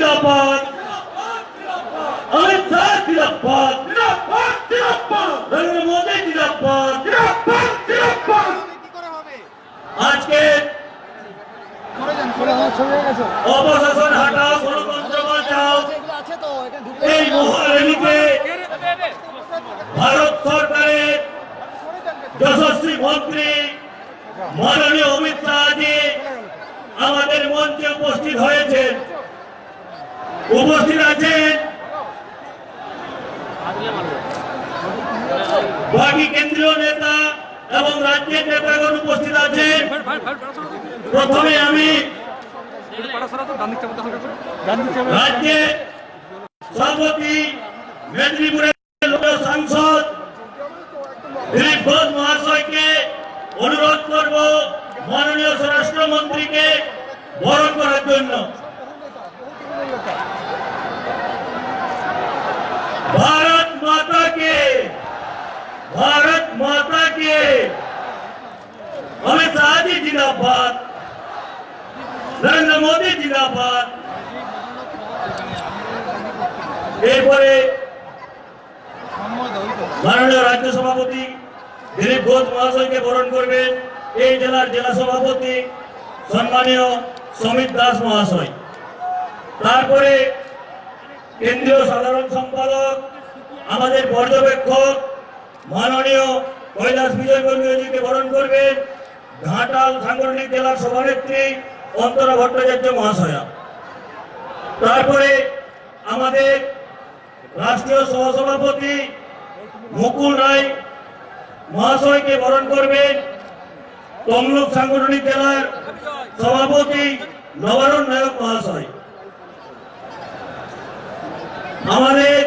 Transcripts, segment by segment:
जिंदाबाद, अमित शाह जिंदाबाद, नरेंद्र मोदी जिंदाबाद। आज के অপশাসন হটাও, গণতন্ত্র বাঁচাও এই মহারেলিতে ভারত সরকারের যশস্বী মন্ত্রী মাননীয় অমিত শাহজি আমাদের মঞ্চে উপস্থিত হয়েছেন। উপস্থিত আছেন বাকি কেন্দ্রীয় নেতা এবং রাজ্যের নেতাগণ উপস্থিত আছেন। প্রথমে আমি রাজ্যের সভাপতি মেদিনীপুরের লোকসভা সাংসদ দিলীপ ঘোষ মহাশয়কে অনুরোধ করব মাননীয় স্বরাষ্ট্রমন্ত্রীকে বরণ করার জন্য। भारत माता के, भारत माता के, अमित शाह जी जिंदाबाद, नरेंद्र मोदी जिंदाबाद। এরপরে মাননীয় রাজ্য সভাপতি দিলীপ ঘোষ মহাশয়কে বরণ করবেন এই জেলার জেলা সভাপতি সম্মানীয় সমিত দাস মহাশয়। তারপরে কেন্দ্রীয় সাধারণ সম্পাদক আমাদের পর্যবেক্ষক মাননীয় কৈলাস বিজয় বর্মীয়জিকে বরণ করবেন ঘাটাল সাংগঠনিক জেলার সভানেত্রী অন্তরা ভট্টাচার্য মহাশয়া। তারপরে আমাদের রাষ্ট্রীয় সহসভাপতি মুকুল রায় মহাশয়কে বরণ করবেন তমলুক সাংগঠনিক জেলার সভাপতি নবারুণ নায়ক মহাশয়। আমাদের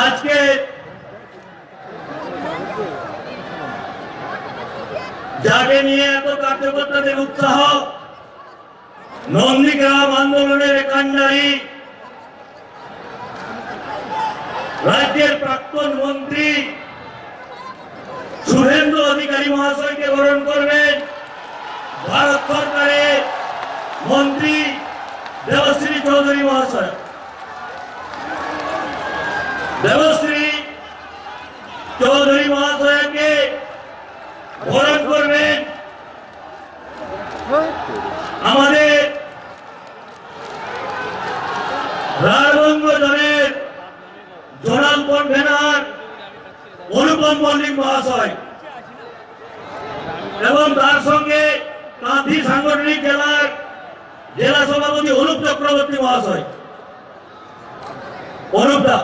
আজকে যাকে নিয়ে এত কার্যকর্তাদের উৎসাহ, নন্দীগ্রাম আন্দোলনের কাণ্ডারি রাজ্যের প্রাক্তন মন্ত্রী শুভেন্দু অধিকারী মহাশয়কে বরণ করবেন ভারত সরকারের মন্ত্রী দেবশ্রী চৌধুরী মহাশয়। দেবশ্রী চৌধুরী মহাশয়কে বরণ করবেন আমাদের রাঢ়বঙ্গ জনের জোনাল কনভেনার অনুপম মল্লিক মহাশয় এবং তার সঙ্গে কাঁথি সাংগঠনিক জেলার জেলা সভাপতি অনুপ চক্রবর্তী মহাশয়। অনুপদা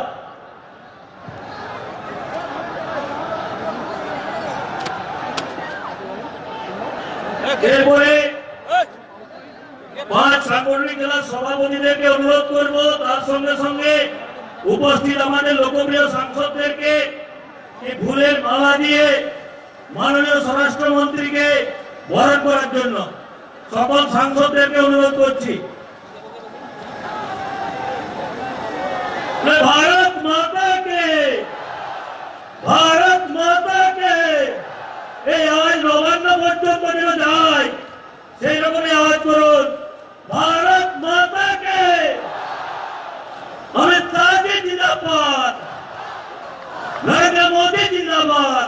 এরপরে 5 সাংগঠনিক জেলার সভাপতিদেরকে অনুরোধ করব তার সঙ্গে সঙ্গে উপস্থিত আমাদের লোকপ্রিয় সাংসদদেরকে ফুলের মালা দিয়ে মাননীয় স্বরাষ্ট্রমন্ত্রীকে বরণ করার জন্য সকল সাংসদদেরকে অনুরোধ করছি। ভারত মাতা কে, ভারত মাতা কে। এই আওয়াজ নবান্ন পর্যন্ত যেন যায় সেই রকমই আওয়াজ করুন। भारत माता के, अमित शाह जी जिंदाबाद, नरेंद्र मोदी जिंदाबाद।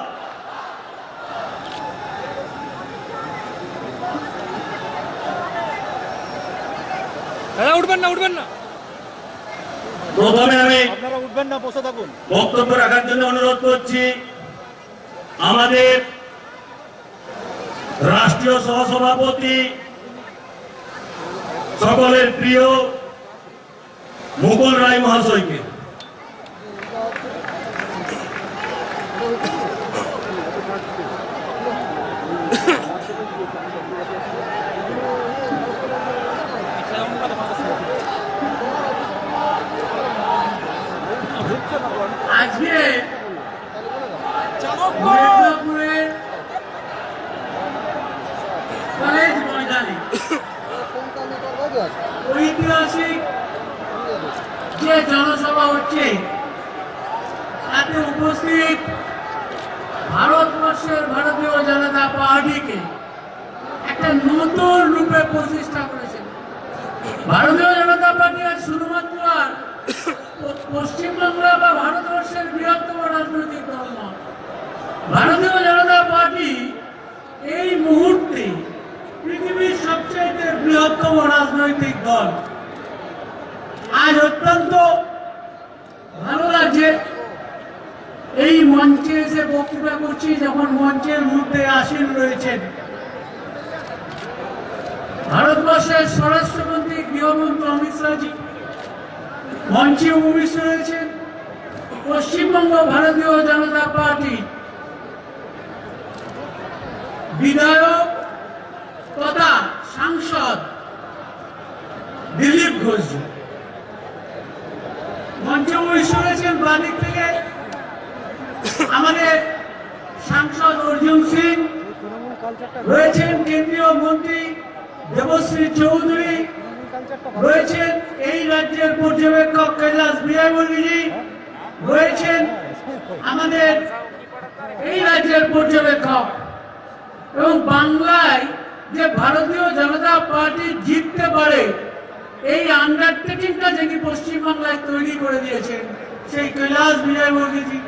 উঠবেন না, উঠবেন না। প্রথমে আমি আপনারা উঠবেন না, বসে থাকুন। বক্তব্য রাখার জন্য অনুরোধ করছি আমাদের রাষ্ট্রীয় সহসভাপতি সকলের প্রিয় মুকুল রায় মহাশয়কে। আজকে মেদিনীপুরের কলেজ ময়দানে ঐতিহাসিক যে জনসভা হচ্ছে তাতে উপস্থিত ভারতবর্ষের ভারতীয় জনতা পার্টিকে একটা নতুন রূপে প্রতিষ্ঠা করেছেন। ভারতীয় জনতা পার্টি আজ শুধুমাত্র আর পশ্চিমবাংলা বা ভারতবর্ষের বৃহত্তম রাজনৈতিক দল নয়। ভারতীয় জনতা পার্টি এই মুহূর্তে পৃথিবীর সবচেয়ে বৃহত্তম রাজনৈতিক দল। আজ অত্যন্ত ভালো লাগছে এই মঞ্চে এসে বক্তৃতা করছি, যখন মঞ্চের মধ্যে আসীন রয়েছেন ভারতবর্ষের স্বরাষ্ট্রমন্ত্রী গৃহমন্ত্রী অমিত শাহজি, মঞ্চে উপবিষ্ট রয়েছেন পশ্চিমবঙ্গ ভারতীয় জনতা পার্টি বিধায়ক তথা সাংসদ দিলীপ ঘোষজি, মঞ্চে উপবিষ্ট রয়েছেন বাদিক থেকে আমাদের সাংসদ অর্জুন সিং, রয়েছেন কেন্দ্রীয় মন্ত্রী দেবশ্রী চৌধুরী, রয়েছেন এই রাজ্যের পর্যবেক্ষক কৈলাস বিজয়বর্গীজি, রয়েছেন আমাদের এই রাজ্যের পর্যবেক্ষক। এবং বাংলায় যে ভারতীয় জনতা পার্টি জিততে পারে এই আন্ডারটেকিংটা যিনি পশ্চিমবাংলায় তৈরি করে দিয়েছেন সেই কৈলাস বিজয়বর্গীজি।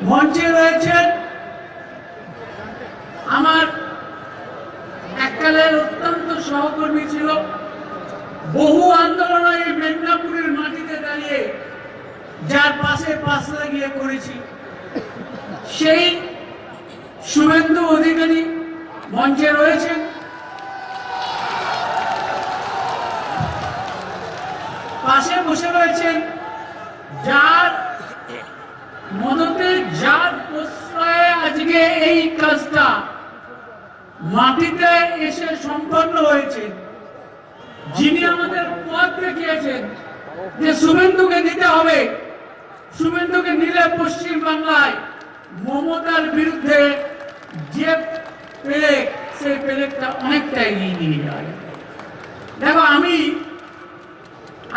মঞ্চে রয়েছেন আমার এককালের অত্যন্ত সহকর্মী ছিল, বহু আন্দোলনে এই মেদিনীপুরের মাটিতে দাঁড়িয়ে যার পাশে পাশ লাগিয়ে করেছি, সেই শুভেন্দু অধিকারী মঞ্চে রয়েছেন। পাশে বসে রয়েছেন যার মদতে, যার প্রশ্রয়ে আজকে এই কাজটা মাটিতে এসে সম্পন্ন হয়েছে, যিনি আমাদের পথ দেখিয়েছেন যে শুভেন্দুকে নিতে হবে, শুভেন্দুকে নিলে পশ্চিম বাংলায় মমতার বিরুদ্ধে যে পেরেক, সেই পেরেকটা অনেকটা এগিয়ে নিয়ে যায়। দেখো, আমি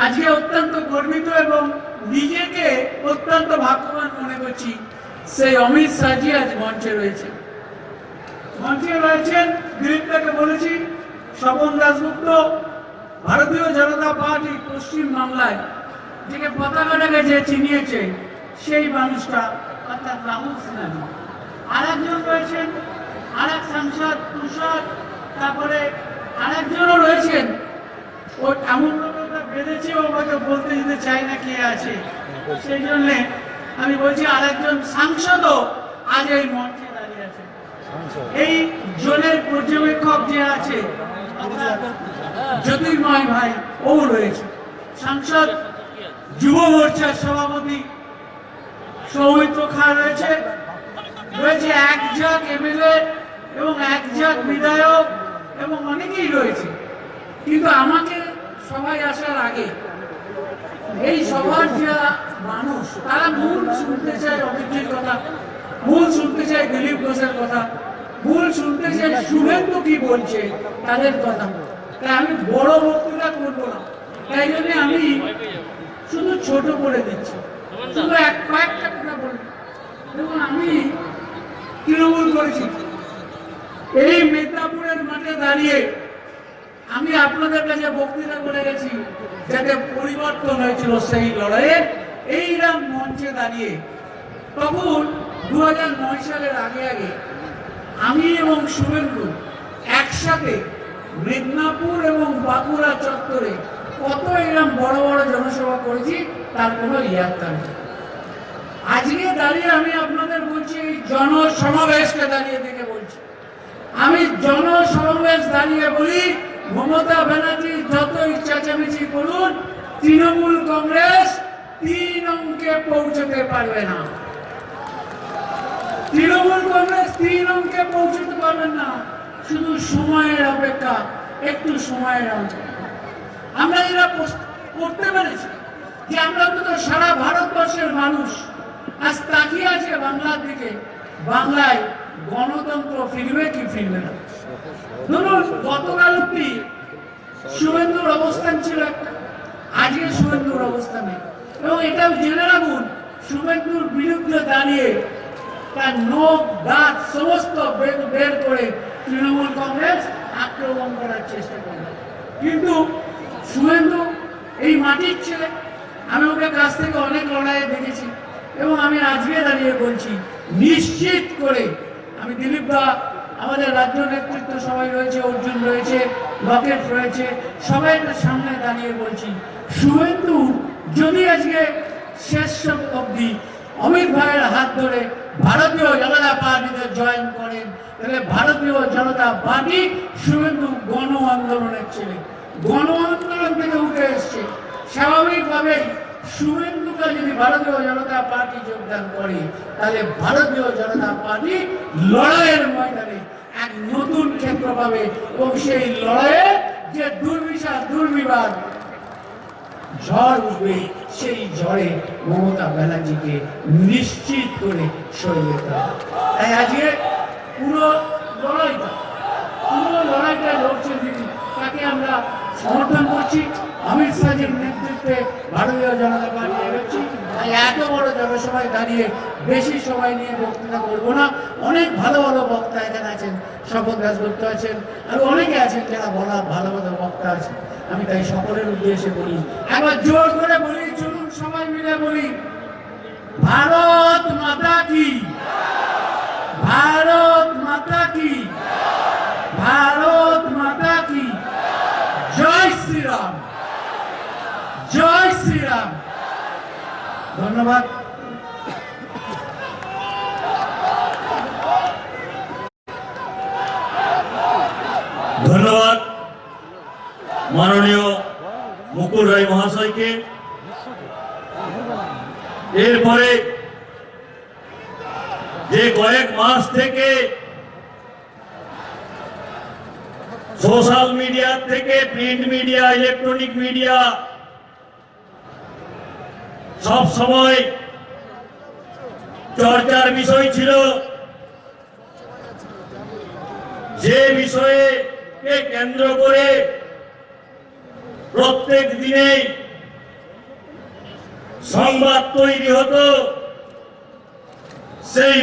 আজকে অত্যন্ত গর্বিত এবং নিজেকে অত্যন্ত ভাগ্যবান মনে করছি, সেই অমিত শাহজি আজ মঞ্চে রয়েছে। মঞ্চে রয়েছেন দিলীপটাকে বলেছি, স্বপন দাশগুপ্ত, ভারতীয় জনতা পার্টি পশ্চিম বাংলায় যে পতাকাটাকে যে চিনিয়েছে সেই মানুষটা, অর্থাৎ রাহুল সিনহা। আর একজন রয়েছেন আর এক সাংসদ তুষার, তারপরে আর একজনও রয়েছেন, ও এমন বেঁধেছে ও আমাকে বলতে দিতে চাই না কে আছে, সেই জন্যে আমি বলছি আর একজন সাংসদও আজ এই মঞ্চে দাঁড়িয়ে আছে। এই জোনের পর্যবেক্ষক যে আছে জ্যোতির্ময় ভাই, ও রয়েছে। সাংসদ যুব মোর্চার সভাপতি সৌমিত্র খা রয়েছে, রয়েছে একঝাঁক এমএলএ এবং একঝাঁক বিধায়ক এবং অনেকেই রয়েছে। কিন্তু আমাকে সবাই আসার আগে এই সভার যে মানুষ, তারা মূল শুনতে চায় অভিজ্ঞের কথা, মূল শুনতে চায় দিলীপ ঘোষের কথা, মূল শুনতে চায় শুভেন্দু কি বলছে তাদের কথা। তাই আমি বড় বক্তৃতা করবো না, তাই জন্য আমি শুধু ছোট করে দিচ্ছি, শুধু কয়েকটা কথা বলবো। দেখুন, আমি তৃণমূল করেছি, এই মেদিনীপুরের মাঠে দাঁড়িয়ে আমি আপনাদের কাছে বক্তৃতা করে গেছি যাতে পরিবর্তন হয়েছিল সেই লড়াইয়ের। এইরকম মঞ্চে দাঁড়িয়ে তখন 2009 সালের আগে আগে আমি এবং শুভেন্দু একসাথে মেদিনীপুর এবং বাঁকুড়া চত্বরে কত এরকম বড় বড় জনসভা করেছি, তার কোনো ইয়াত্তা নেই। আজকে দাঁড়িয়ে আমি আপনাদের বলছি, এই জনসমাবেশকে দাঁড়িয়ে থেকে বলছি, আমি জনসমাবেশ দাঁড়িয়ে বলি, মমতা ব্যানার্জি যত চেঁচামেচি করুন, তৃণমূল কংগ্রেস 3 অঙ্কে পৌঁছতে পারবে না। তৃণমূল কংগ্রেস 3 অঙ্কে পৌঁছতে পারবেন না, শুধু সময়ের অপেক্ষা, একটু সময়ের অপেক্ষা। আমরা এরা করতে পেরেছি যে আমরা অন্তত সারা ভারতবর্ষের মানুষ আজ তাকিয়ে আছে বাংলার দিকে, বাংলায় গণতন্ত্র ফিরবে কি ফিরবে না। ধরুন, গতকাল অব্দি শুভেন্দুর অবস্থান ছিল একটা, আজকে শুভেন্দুর অবস্থান নেই। এবং এটাও জেনে রাখুন, শুভেন্দুর বিরুদ্ধে দাঁড়িয়ে তার নখ দাঁত সমস্ত বের করে তৃণমূল কংগ্রেস আক্রমণ করার চেষ্টা করবে। কিন্তু শুভেন্দু এই মাটির ছেলে, আমি ওকে কাছ থেকে অনেক লড়াইয়ে দেখেছি এবং আমি আজকে দাঁড়িয়ে বলছি নিশ্চিত করে, আমি দিলীপ দা, আমাদের রাজ্য নেতৃত্ব সবাই রয়েছে, অর্জুন রয়েছে, লকেট রয়েছে, সবাইকে সামনে দাঁড়িয়ে বলছি শুভেন্দু যদি আজকে শেষ অবধি অমিত ভাইয়ের হাত ধরে ভারতীয় জনতা পার্টিতে জয়েন করেন, তাহলে ভারতীয় জনতা পার্টি শুভেন্দু গণ আন্দোলনের ছেলে, গণ আন্দোলন থেকে উঠে এসছে। স্বাভাবিকভাবেই শুভেন্দুকে যদি ভারতীয় জনতা পার্টি যোগদান করে, তাহলে ভারতীয় জনতা পার্টি লড়াইয়ের ময়দানে এক নতুন ক্ষেত্র পাবে এবং সেই লড়াইয়ে যে দুর্বিবাদ ঝড় উঠবে, সেই ঝড়ে মমতা ব্যানার্জিকে নিশ্চিত করে সরে যেতে হবে। তাই আজকে পুরো লড়াইটা লড়ছেন তিনি, তাকে আমরা সমর্থন করছি। অমিত শাহের নেতৃত্বে ভারতীয় জনতা পার্টি এগোচ্ছি। তাই এত বড় জনসভায় দাঁড়িয়ে বেশি সময় নিয়ে বক্তৃতা করবো না। অনেক ভালো ভালো বক্তা এখানে আছেন, শপথ দাসগুপ্ত আছেন, আর অনেকে আছেন যারা ভালো ভালো বক্তা আছেন। আমি তাই সকলের উদ্দেশ্যে বলি, একবার জোর করে বলি, চলুন সবাই মিলে বলি, ভারত মাতা কি, ভারত মাতা কি, ভারত মাতা কি, জয় শ্রীরাম, জয় শ্রীরাম। ধন্যবাদ। ধন্যবাদ মাননীয় মুকুল রায় মহাশয়কে। এরপরে যে কয়েক মাস থেকে সোশ্যাল মিডিয়া থেকে প্রিন্ট মিডিয়া, ইলেকট্রনিক মিডিয়া সব সময় চর্চার বিষয় ছিল, যে বিষয়ে কেন্দ্র করে প্রত্যেক দিনেই সংবাদ তৈরি হতো, সেই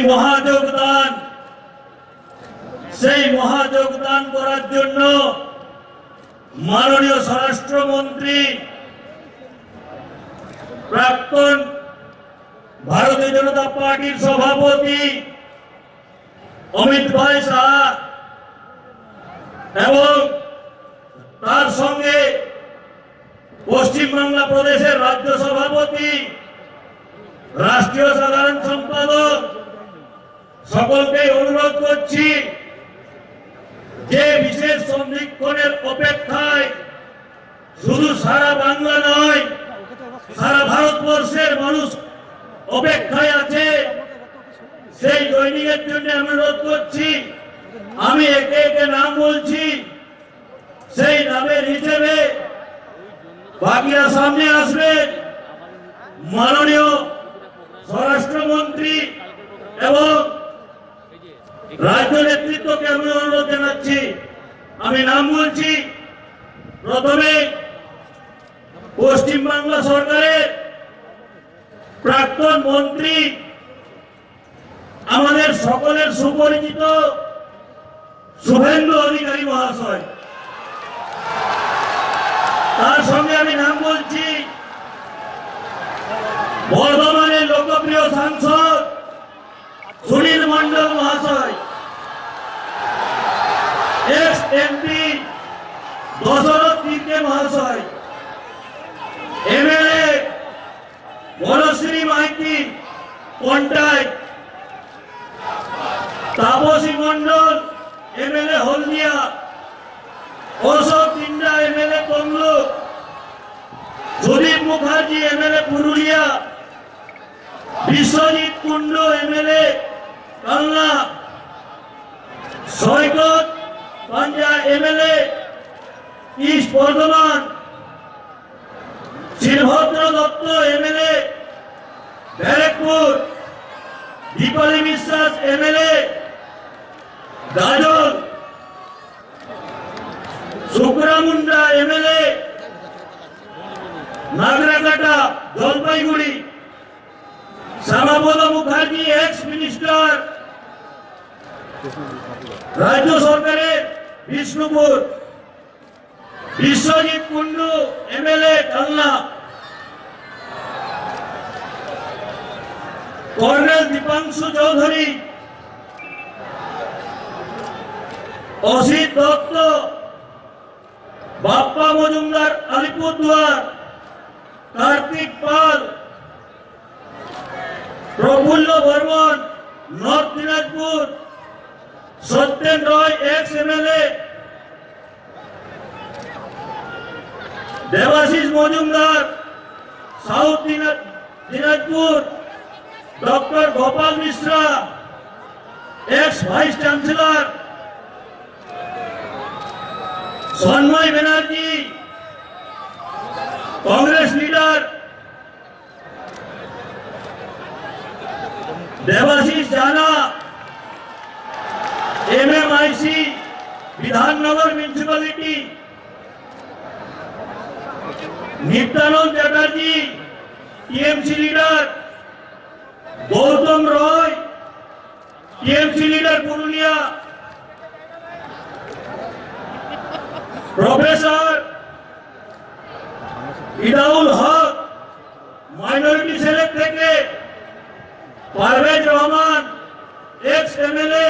মহাযোগদান করার জন্য মাননীয় স্বরাষ্ট্রমন্ত্রী, প্রাক্তন ভারতীয় জনতা পার্টির সভাপতি অমিত ভাই শাহ এবং তার সঙ্গে পশ্চিমবাংলা প্রদেশের রাজ্য সভাপতি, রাষ্ট্রীয় সাধারণ সম্পাদক, সকলকে অনুরোধ করছি যে বিশেষ সন্ধিক্ষণের অপেক্ষায় শুধু সারা বাংলা নয়, সারা ভারতবর্ষের মানুষ অপেক্ষায় আছে, সেই জয়নিংয়ের জন্য অনুরোধ করছি। আমি একে একে নাম বলছি, সেই নামের হিসেবে বাকিরা সামনে আসবেন। মাননীয় স্বরাষ্ট্রমন্ত্রী এবং রাজ্য নেতৃত্বকে আমি অনুরোধ জানাচ্ছি, আমি নাম বলছি। প্রথমে পশ্চিমবাংলা সরকারের প্রাক্তন মন্ত্রী, আমাদের সকলের সুপরিচিত শুভেন্দু অধিকারী মহাশয়। তার সঙ্গে আমি নাম বলছি বর্ধমানের লোকপ্রিয় সাংসদ সুনীল মণ্ডল মহাশয়, এক্স এমপি দশরথ তির্কে মহাশয়, MLA Banashree Maity Contai, Tapasi Mondal MLA Haldia, Ashok Dinda MLA Tamluk, Sudip Mukherjee MLA Purulia, Biswajit Kundu MLA Kalna, Saikat Panja MLA east Bardhaman, Shilbhadra Dutta MLA Barrackpore, Dipali Biswas MLA Gazole, Sukra Munda MLA Nagrakata Jalpaiguri, Shyamapada Mukherjee ex minister রাজ্য সরকারের Bishnupur, Biswajit Kundu MLA Kalna, colonel Dipanshu Chowdhury, Asit Dutta, Bappa Majumdar Alipurduar, Kartik Pal, Prafulla Barman north Dinajpur, Satyen Roy ex MLA, Debashis Majumdar south Dinajpur, doctor Gopal Mishra ex vice chancellor, Sanmoy Banerjee Congress leader, Debashis Jana MMIC Bidhannagar municipality, Nityananda Chatterjee TMC leader, Gautam Roy TMC leader Purulia, professor Idaul Haque minority select থেকে, Parvez Rahman ex MLA,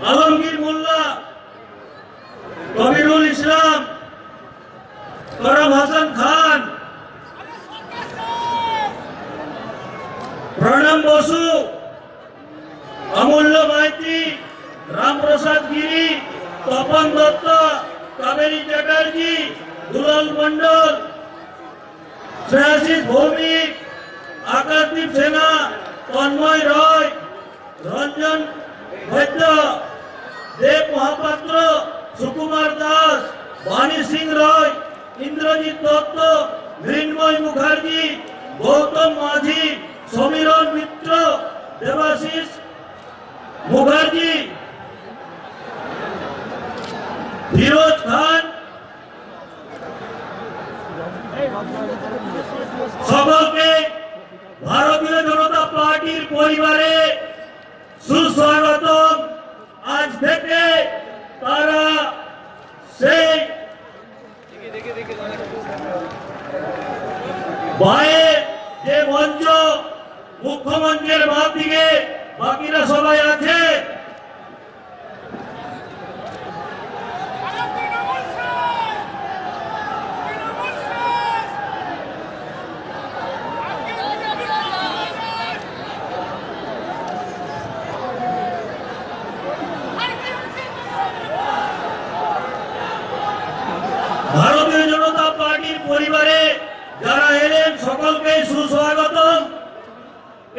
Alamgir Molla, Kabirul Islam, Karam Hasan Khan, Pranab Basu, Amulya Maity, Ramprasad গিরি, তপন দত্ত, কাবেরী চ্যাটার্জি, দুলাল মন্ডল, শ্রেয়াশিস ভৌমিক, আকাশদীপ সেনা, তন্ময় রয়, রঞ্জন বৈদ্য, দেব মহাপাত্র, সুকুমার দাস, বাণী সিং রয়, ইন্দ্রজিৎ দত্ত, মৃন্ময় মুখার্জি, গৌতম মাঝি, সমীরণ মিত্র, দেবাশিস মুখার্জি, ফিরোজ খান, সকলকে ভারতীয় জনতা পার্টির পরিবারে সুস্বাগতম। আজ থেকে তারা সেই বাইরে যে মঞ্চ মুখ্যমন্ত্রীর বাম দিকে বাকিরা সবাই আছে, ভারতীয় জনতা পার্টির পরিবারে যারা এলেন সকলকে সুস্বাগতম।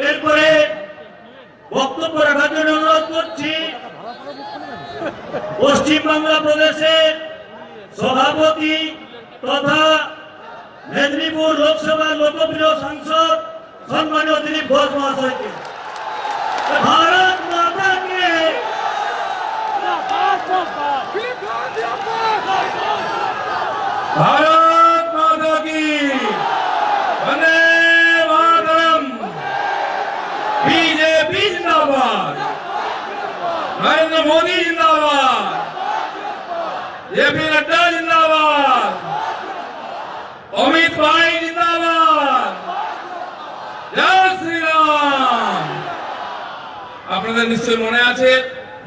এরপরে বক্তব্য রাখার জন্য অনুরোধ করছি পশ্চিম বাংলা প্রদেশের সভাপতি তথা মেদিনীপুর লোকসভার লোকপ্রিয় সাংসদ সম্মানীয় দিলীপ ঘোষ মহাশয়কে। ভারত মাতাকে भारत माता की वंदे मातरम। बीजेपी जिंदाबाद, नरेंद्र मोदी जिंदाबाद, जेपी नड्डा जिंदाबाद, अमित भाई जिंदाबाद, जय श्री राम। আপনাদের নিশ্চয় মনে আছে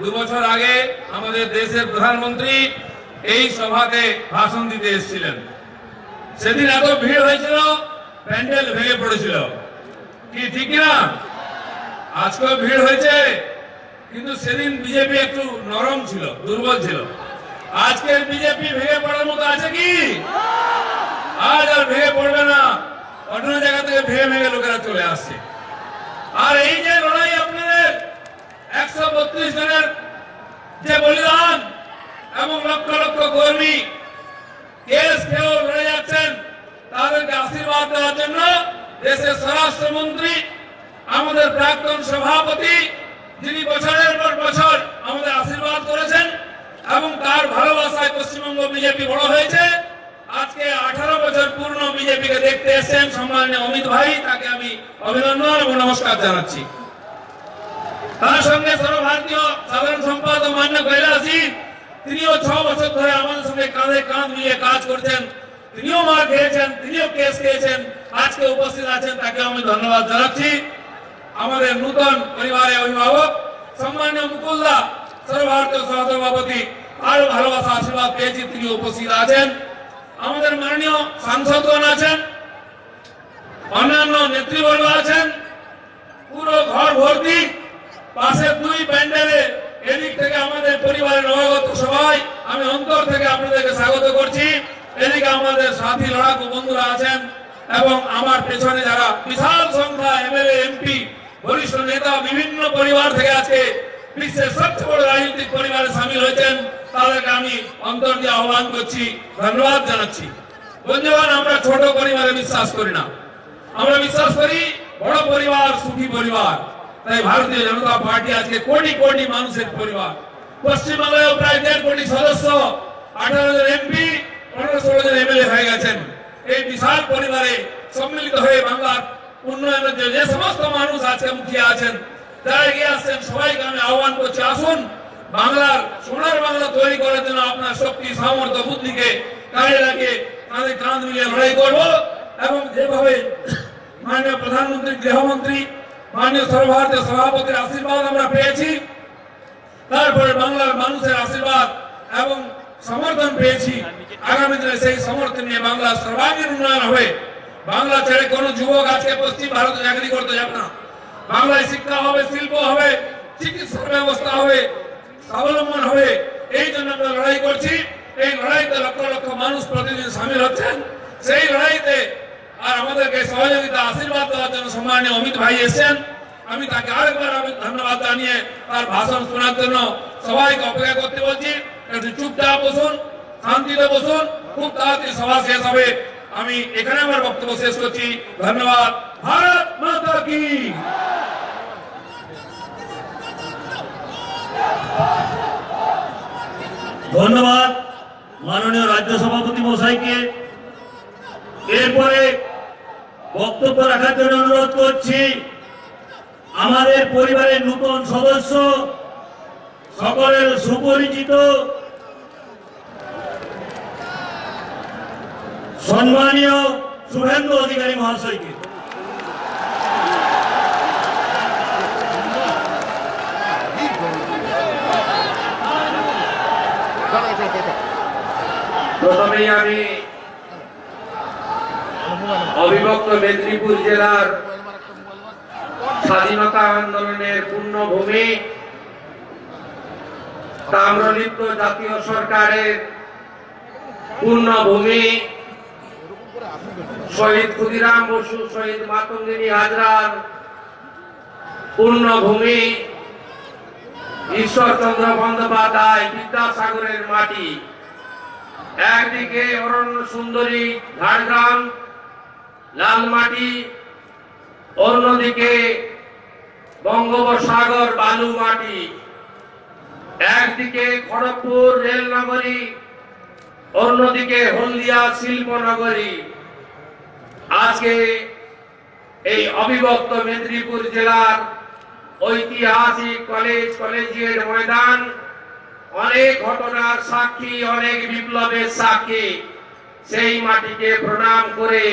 2 বছর আগে আমাদের দেশের প্রধানমন্ত্রী এই সভাতে ভাষণ দিতে এসেছিলেন। সেদিন এত ভিড় হয়েছিল, প্যান্ডেল ভেঙে পড়েছিল, কি ঠিক না? আজকেও ভিড় হয়েছে, কিন্তু সেদিন বিজেপি একটু নরম ছিল, দুর্বল ছিল। আজকের বিজেপি ভেঙে পড়ার মতো আছে কি? আজ আর ভেঙে পড়বে না। অন্য জায়গা থেকে ভেঙে ভেঙে লোকেরা চলে আসছে। আর এই যে লড়াই, আপনাদের 132 জনের যে বলিদান এবং লক্ষ লক্ষ কর্মী কেস খেয়েও লড়ে যাচ্ছেন, তাদেরকে আশীর্বাদ দেওয়ার জন্য দেশের স্বরাষ্ট্রমন্ত্রী, আমাদের প্রাক্তন সভাপতি, যিনি বছরের পর বছর আমাদের আশীর্বাদ করেছেন এবং তার ভালোবাসায় পশ্চিমবঙ্গ বিজেপি বড় হয়েছে। আজকে 18 বছর পূর্ণ বিজেপিকে দেখতে এসেছেন সম্মানীয় অমিত ভাই, তাকে আমি অভিনন্দন এবং নমস্কার জানাচ্ছি। তার সঙ্গে সর্বভারতীয় সাধারণ সম্পাদক মান্য কৈলাসী, তিনিও 6 বছর ধরে আমাদের সঙ্গে কাঁধে কাঁধ মিলিয়ে কাজ করছেন, তিনিও মার খেয়েছেন, তিনিও কেস খেয়েছেন, আজকে উপস্থিত আছেন, তাকে আমি ধন্যবাদ জানাচ্ছি। আমাদের নূতন পরিবারের অভিভাবক সম্মানীয় মুকুলদা, সর্বভারতীয় সহসভাপতি, আরো ভালোবাসা আশীর্বাদ পেয়েছি, তিনি উপস্থিত আছেন। আমাদের মাননীয় সাংসদগণ আছেন, অন্যান্য নেতৃবর্গ আছেন, পুরো ঘর ভর্তি। পাশের 2 প্যান্ডেলে এদিক থেকে আমাদের পরিবারের নবাগত সবাই, আমি অন্তর থেকে আপনাদেরকে স্বাগত করছি। এদিকে আমাদের সাথী লড়াকু বন্ধুরা আছেন এবং আমার পেছনে যারা বিশাল সংখ্যা এমএলএ, এমপি, বরিষ্ঠ নেতা বিভিন্ন পরিবার থেকে আজকে বিশ্বের সবচেয়ে বড় রাজনৈতিক পরিবারে সামিল হয়েছেন, তাদেরকে আমি অন্তর দিয়ে আহ্বান করছি, ধন্যবাদ জানাচ্ছি। বন্ধুগণ, আমরা ছোট পরিবারে বিশ্বাস করি না, আমরা বিশ্বাস করি বড় পরিবার সুখী পরিবার। তাই ভারতীয় জনতা পার্টি আজকে কোটি কোটি মানুষের পরিবার। পশ্চিমবাংলায় প্রায় 1.5 কোটি সদস্য, 18,000 এমপি, 15-16 জন এমএলএ হয়ে গেছেন। এই বিশাল পরিবারে সম্মিলিত হয়ে বাংলার উন্নয়নের জন্য যে সমস্ত মানুষ আজকে মুখিয়ে আছেন, যারা এগিয়ে আসছেন, সবাইকে আমি আহ্বান করছি, আসুন বাংলার সোনার বাংলা তৈরি করার জন্য আপনার শক্তি, সামর্থ্য, বুদ্ধিকে কাজে লাগিয়ে কাঁধে কাঁধ মিলিয়ে লড়াই করব। এবং যেভাবে মাননীয় প্রধানমন্ত্রী, গৃহমন্ত্রী, মাননীয় সর্বভারতীয় সভাপতির আশীর্বাদ আমরা পেয়েছি, তারপরে বাংলার মানুষের আশীর্বাদ এবং সমর্থন পেয়েছি, আগামী দিনে সেই সমর্থন নিয়ে বাংলার সর্বাঙ্গীন উন্নয়ন হবে। বাংলা ছেড়ে কোনো যুবক আজকে পশ্চিম ভারতে চাকরি করতে যাবে না। বাংলায় শিক্ষা হবে, শিল্প হবে, চিকিৎসার ব্যবস্থা হবে, স্বাবলম্বন হবে। এই জন্য আমরা লড়াই করছি। এই লড়াইতে লক্ষ লক্ষ মানুষ প্রতিদিন সামিল হচ্ছেন। সেই লড়াইতে আর আমাদেরকে সহযোগিতা, আশীর্বাদ দেওয়ার জন্য সম্মানীয় অমিত ভাই এসেছেন। আমি তাকে আরেকবার আমি ধন্যবাদ জানিয়ে তার ভাষণ শোনার জন্য সবাইকে অপেক্ষা করতে বলছি। একটু চুপচাপ বসুন, শান্তিতে বসুন, খুব তাড়াতাড়ি সভা শেষ হবে। আমি এখানে আমার বক্তব্য শেষ করছি। ধন্যবাদ। ভারত মাতা কি। ধন্যবাদ মাননীয় রাজ্য সভাপতি মশাইকে। এরপরে বক্তব্য রাখার জন্য অনুরোধ করছি আমাদের পরিবারের নতুন সদস্য, সকলের সুপরিচিত সম্মানীয় শুভেন্দু অধিকারী মহাশয়কে। প্রথমেই আমি অবিভক্ত মেদিনীপুর জেলার স্বাধীনতা আন্দোলনের পূর্ণভূমি তাম্রলিপ্ত জাতীয় সরকারের পূর্ণভূমি শহীদ ক্ষুদিরাম বসু, শহীদ মাতঙ্গিনী হাজরার পূর্ণভূমি, ঈশ্বরচন্দ্র বন্দ্যোপাধ্যায়, বিদ্যাসাগরের মাটি। একদিকে অরণ্য সুন্দরী ঝাড়গ্রাম, লালমাটি, অন্যদিকে বঙ্গোপসাগর বালু মাটি। একদিকে খড়গপুর রেল নগরী, অন্যদিকে হলদিয়া শিল্প নগরী। আজকে এই অবিভক্ত মেদিনীপুর জেলার ঐতিহাসিক কলেজিয়েট ময়দান অনেক ঘটনার সাক্ষী, অনেক বিপ্লবের সাক্ষী। সেই মাটিকে প্রণাম করে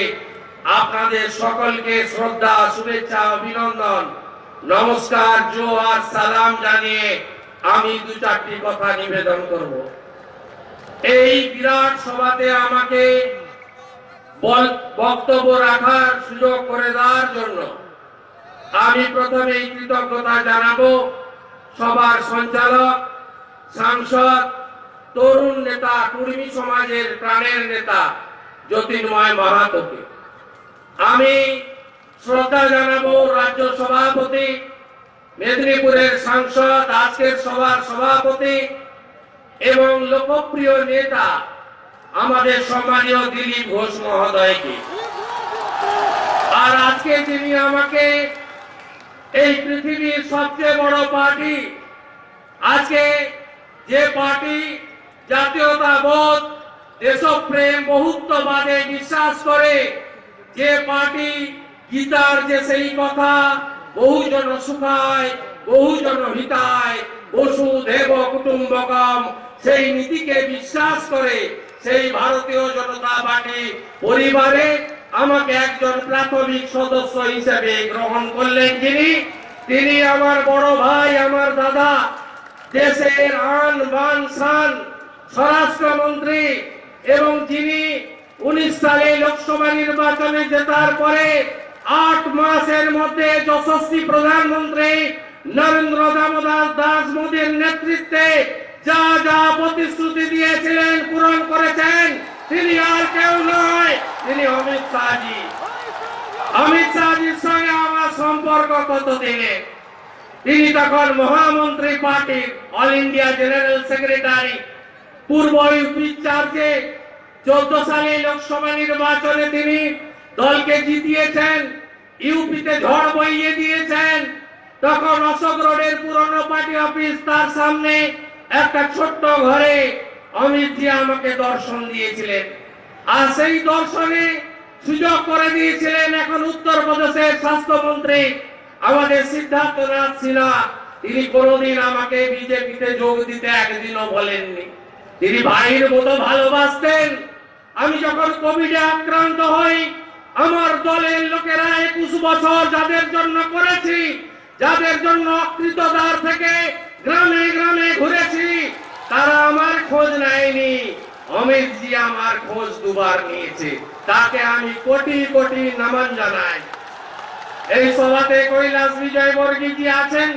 আপনাদের সকলকে শ্রদ্ধা, শুভেচ্ছা, অভিনন্দন, নমস্কার, জোহার, সালাম জানিয়ে আমি 2-4টি কথা নিবেদন করব। এই বিরাট সভাতে আমাকে বক্তব্য রাখার সুযোগ করে দেওয়ার জন্য আমি প্রথমেই কৃতজ্ঞতা জানাবো সবার সঞ্চালক, সাংসদ, তরুণ নেতা, কুর্মী সমাজের প্রাণের নেতা জ্যোতির্ময় মাহাতোকে। আমি শ্রদ্ধা জানাবো রাজ্য সভাপতি, মেদিনীপুরের সাংসদ, আজকের সভার সভাপতি এবং লোকপ্রিয় নেতা আমাদের সম্মানীয় দিলীপ ঘোষ মহোদয়কে। আর আজকে তিনি আমাকে এই পৃথিবীর সবচেয়ে বড় পার্টি, আজকে যে পার্টি জাতীয়তাবোধ, দেশপ্রেম, বহুত্ববাদে বিশ্বাস করে, যে পার্টি গীতার যে সেই কথা বহুজন সুখায় বহুজন হিতায় বসুধৈব কুটুম্বকম সেই নীতিকে বিশ্বাস করে সেই ভারতীয় জনতা পার্টি পরিবারে আমাকে একজন প্রাথমিক সদস্য হিসেবে গ্রহণ করলেন। তিনি আমার বড় ভাই, আমার দাদা, দেশের আন বান শান স্বরাষ্ট্রমন্ত্রী, এবং যিনি 19 সালে লোকসভা নির্বাচনে জেতার পরে 8 মাসের মধ্যে যশস্বী প্রধানমন্ত্রী নরেন্দ্র দামোদর দাস মোদীর নেতৃত্বে যা যা প্রতিশ্রুতি দিয়েছিলেন পূরণ করেছেন। তিনি আর কেউ নয়, তিনি অমিত শাহজি। অমিত শাহজির সঙ্গে আমার সম্পর্ক কত দিনের। তিনি তখন মহামন্ত্রী পার্টির অল ইন্ডিয়া জেনারেল সেক্রেটারি, পূর্ব ইউপি চার্জে 14 সালে লোকসভা নির্বাচনে তিনি দলকে জিতিয়েছেন, ইউপিতে ঝড় বইয়ে দিয়েছেন। তখন অশোক রোডের পুরনো পার্টি অফিস, তার সামনে একটা ছোট্ট ঘরে অমিতজি আমাকে দর্শন দিয়েছিলেন। আর সেই দর্শনে সুযোগ করে দিয়েছিলেন এখন উত্তরপ্রদেশের স্বাস্থ্যমন্ত্রী আমাদের সিদ্ধার্থনাথ সিনহা। তিনি কোনোদিন আমাকে বিজেপিতে যোগ দিতে একদিনও বলেননি। তিনি ভাইয়ের মতো ভালোবাসতেন। আমি যখন কোভিডে আক্রান্ত হই, আমার দলের লোকেরা 21 বছর যাদের জন্য করেছি, যাদের জন্য অকৃতদার থেকে গ্রামে গ্রামে ঘুরেছি, তারা আমার খোঁজ নেয়নি। অমিতজি আমার খোঁজ দুবার নিয়েছে, তাকে আমি কোটি কোটি নমন জানাই। এই সভাতে কৈলাস বিজয় বর্গীজি আছেন,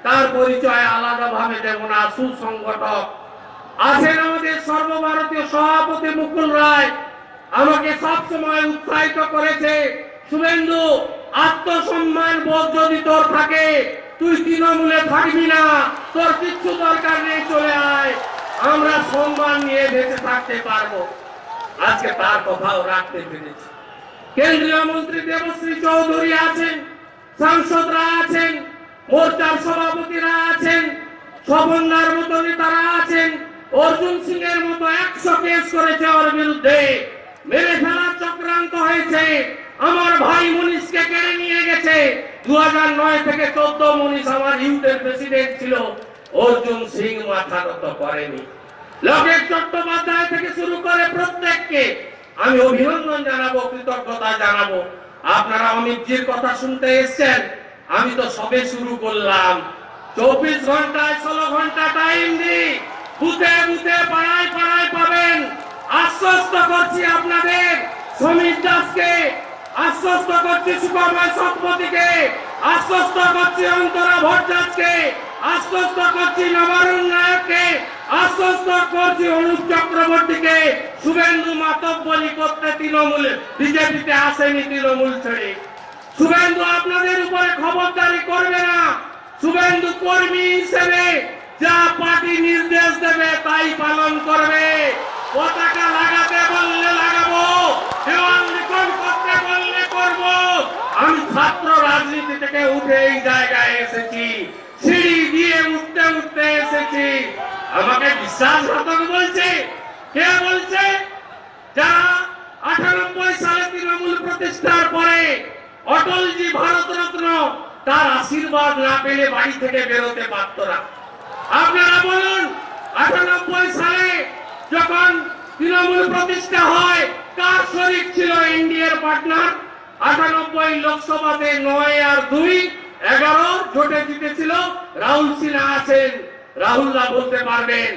তার পরিচয় আলাদা ভাবে দেব না। সুসংগঠক আছেন আমাদের সর্বভারতীয় সভাপতি মুকুল রায়, আমাকে সবসময় উৎসাহিত করেছে। শুভেন্দু, আত্মসম্মান বোধ যদি তোর থাকে, তুই তৃণমূলে থাকবি না, তোর কিচ্ছু দরকার নেই, চলে আয়, আমরা সম্মান নিয়ে বেঁচে থাকতে পারবো। আজকে তার কথাও রাখতে পেরেছি। কেন্দ্রীয় মন্ত্রী দেবশ্রী চৌধুরী আছেন, সাংসদরা আছেন, মোর্চার সভাপতিরা আছেন, স্বপনদার মতো নেতারা আছেন। অর্জুন সিং এর মতো 100 কেস করেছে ওর বিরুদ্ধে, মেরে ফেলার চক্রান্ত হয়েছে। আমার ভাই মনীষকে কেড়ে নিয়ে গেছে। 2009 থেকে 14 মনীষ আমার ইউথের প্রেসিডেন্ট ছিল। অর্জুন সিং মাথা নত করেনি। লোকেশ চট্টোপাধ্যায় থেকে শুরু করে প্রত্যেককে আমি অভিনন্দন জানাবো, কৃতজ্ঞতা জানাবো। আপনারা অমিতজির কথা শুনতে এসেছেন, আমি তো সবে শুরু করলাম। 24 ঘন্টায় 16 ঘন্টা টাইম দিই, বুথে বুথে পাড়ায় পাড়ায় পাবেন। আশ্বস্ত করছি আপনাদের, সমীর দাসকে আশ্বস্ত করছি, সুকময় শতপথীকে আশ্বস্ত করছি, অন্তরা ভট্টাচার্যকে আশ্বস্ত করছি, নবারুণ নায়ককে আশ্বস্ত করছি, অনুপ চক্রবর্তীকে। শুভেন্দু মাতব্বরি করতে তৃণমূলে বিজেপিতে আসেনি, তৃণমূল ছেড়ে। শুভেন্দু আপনাদের উপরে খবরদারি করবে না। শুভেন্দু কর্মী হিসেবে যা পার্টি নির্দেশ দেবে তাই পালন করবে। পতাকা লাগাতে বললে লাগাবো, দেওয়াল লিখন করতে বললে করব। আমি ছাত্র রাজনীতি থেকে উঠে এই জায়গায় এসেছি, সিঁড়ি দিয়ে উঠতে উঠতে এসেছি। আমাকে বিশ্বাসঘাতক বলছে কে? বলছে যারা 98 সালে তৃণমূল প্রতিষ্ঠার পরে অটলজি ভারতরত্ন, তার আশীর্বাদ না পেলে বাড়ি থেকে বেরোতে পারত না। আপনারা বলুন, 98 সালে যখন তৃণমূল প্রতিষ্ঠা হয়, কার শরিক ছিল এনডিএর পার্টনার? 98 লোকসভাতে 9 আর 2 11 জোটে জিতেছিল। রাহুল সিনহা আছেন, রাহুলরা বলতে পারবেন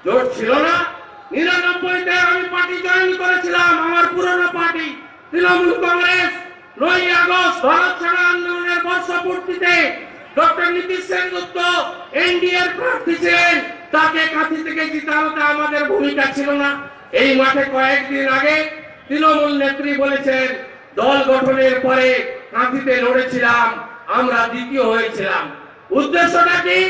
জোট ছিল না। 99-তে আমি পার্টি জয়েন করেছিলাম, আমার পুরনো পার্টি তৃণমূল কংগ্রেস। 9 আগস্ট ভারত ছাড়ো আন্দোলনের বর্ষপূর্তিতে ডক্টর নীতিশ সেনগুপ্ত এনডিএর প্রার্থী ছিলেন, তাকে কাঁথি থেকে জিতানোতে আমাদের ভূমিকা ছিল না। এই মাঠে কয়েকদিন আগে তৃণমূল নেত্রী বলেছেন, দল গঠনের পরে কাঁথিতে লড়েছিলাম, আমরা দ্বিতীয় হয়েছিলাম। উদ্দেশ্যটা কি?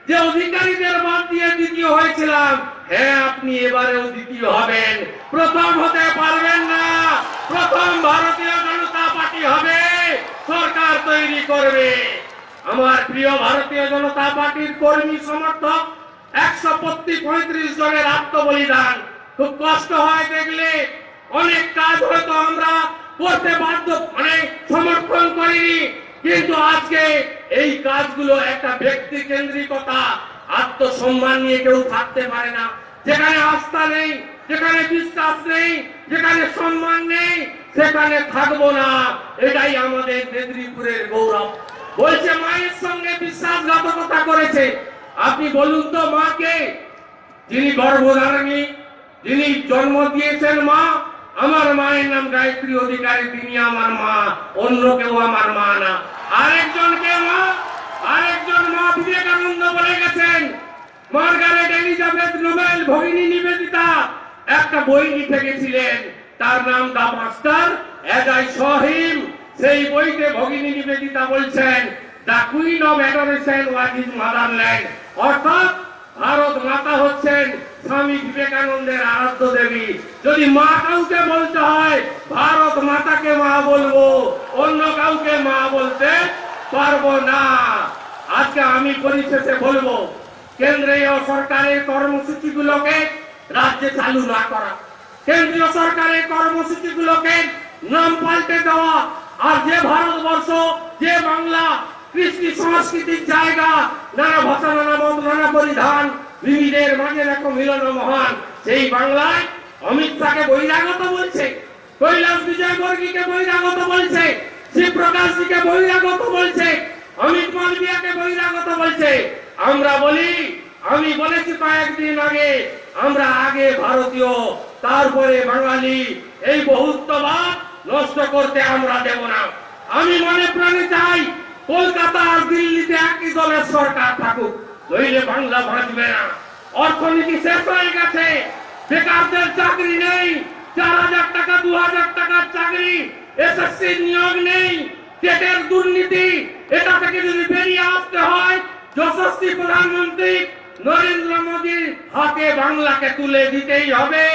যে অধিকারীদের বাদ দিয়ে দ্বিতীয় হয়েছিলাম। হ্যাঁ, আপনি এবারেও দ্বিতীয় হবেন, প্রথম হতে পারবেন না। প্রথম ভারতীয় জনতা পার্টি হবে, সরকার তৈরি করবে। আমার প্রিয় ভারতীয় জনতা পার্টির কর্মী সমর্থক 135 জনের আত্মবলিদান খুব কষ্ট হয় দেখলে। অনেক কাজ হয়তো আমরা করতে বাধ্য, সমর্থন করিনি, কিন্তু আজকে এই কাজগুলো একটা ব্যক্তি কেন্দ্রিকতা, আত্মসম্মান নিয়ে কেউ থাকতে পারে না। যেখানে আস্থা নেই, যেখানে বিশ্বাস নেই, যেখানে সম্মান নেই, সেখানে থাকবো না। এটাই আমাদের মেদিনীপুরের গৌরব। বলছে মায়ের সঙ্গে বিশ্বাসঘাতকতা করেছে। আপনি বলুন তো মাকে, যিনি গর্ভধারিণী, যিনি জন্ম দিয়েছেন মা, আমার মায়ের নাম গায়ত্রী অধিকারী, তিনি আমার মা, অন্য কেউ আমার মা না। আরেকজনকে মা, আরেকজন মা বিবেকানন্দ বলে গেছেন। মার্গারেট এলিজাবেথ নোবেল ভগিনী নিবেদিতা একটা বই লিখে গেছিলেন, তার নাম দা মাস্টার অ্যাজ আই স হিম। সেই বইতে ভগিনী নিবেদিতা বলছেন, the queen of adoration was his motherland. অর্থাৎ ভারত মাতা হচ্ছেন স্বামী বিবেকানন্দের আরাধ্য দেবী। যদি মা কাউকে বলতে হয়, ভারত মাতাকে মা বলবো, অন্য কাউকে মা বলতে পারবো না। আজকে আমি পরিশেষে বলবো, কেন্দ্রীয় সরকারের কর্মসূচিগুলোকে রাজ্যে চালু না করা, কেন্দ্রীয় সরকারের কর্মসূচিগুলোকে নাম পাল্টে দেওয়া, আর যে ভারতবর্ষ, যে বাংলা কৃষ্টি সংস্কৃতির জায়গা, নানা ভাষা, নানা মত, নানা পরিধান, বিবিধের মাঝে দেখো মিলন মহান, সেই বাংলায় অমিত শাহকে বহিরাগত বলছে, কৈলাস বিজয়বর্গীকে বহিরাগত বলছে, শিবপ্রকাশজিকে বহিরাগত বলছে, অমিত মালবিয়াকে বহিরাগত বলছে। আমরা বলি, আমি বলেছি কয়েকদিন আগে, আমরা আগে ভারতীয়, তারপরে বাঙালি। এই বহুত্ববাদ নষ্ট করতে আমরা দেব না। আমি মনে প্রাণে চাই কলকাতা আর দিল্লিতে একই দলের সরকার থাকুক, নইলে বাংলা বাঁচবে না। অর্থনীতি শেষ হয়ে গেছে, বেকারদের চাকরি নেই, 4000 টাকা 2000 টাকার চাকরি, এসএসসি নিয়োগ নেই, টেটের দুর্নীতি। এটা থেকে যদি বেরিয়ে আসতে হয়, যশস্বী প্রধানমন্ত্রী নরেন্দ্র মোদীর হাতে বাংলাকে তুলে দিতেই হবে,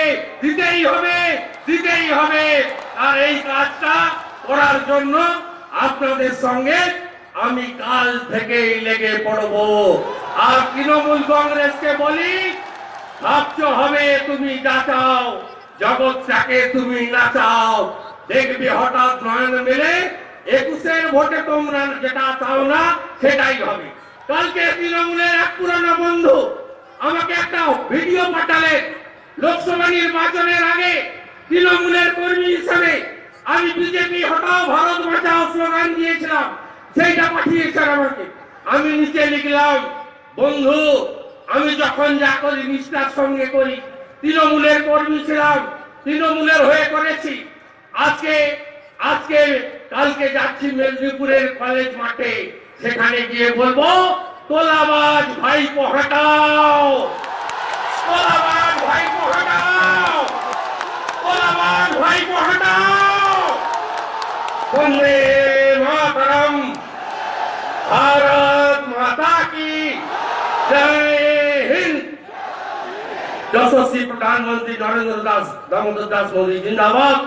দিতেই হবে, দিতেই হবে। আর এই কাজটা করার জন্য আপনাদের সঙ্গে আমি কাল থেকেই লেগে পড়বো। আর তৃণমূল কংগ্রেসকে বলি, ভাবছো হবে তুমি যাচাও, জগৎটাকে তুমি নাচাও, দেখবে হঠাৎ নয়ন মেলে 21-এর ভোটে তোমরা যেটা চাও না সেটাই হবে। কালকে তৃণমূলের এক পুরানো বন্ধু আমাকে একটা ভিডিও পাঠালেন। লোকসভা নির্বাচনের আগে তৃণমূলের কর্মী হিসেবে আমি বিজেপি হটাও ভারত বাঁচাও স্লোগান দিয়েছিলাম, সেইটা পাঠিয়েছেন আমাকে। আমি নিচে লিখলাম, বন্ধু আমি যখন যা করি নিষ্ঠার সঙ্গে করি, তৃণমূলের কর্মী ছিলাম, তৃণমূলের হয়ে করেছি। আজকে কালকে যাচ্ছি মেদিনীপুরের কলেজ মাঠে, সেখানে গিয়ে বলবো, তোলাবাজ ভাইপো হটাও, তোলাবাজ ভাইপো হটাও, তোলাবাজ ভাইপো হটাও। বন্দে মাতরম, ভারত মাতা কি জয় হিন্দ। যশস্বী প্রধানমন্ত্রী নরেন্দ্র দাস দামোদর দাস মোদী জিন্দাবাদ।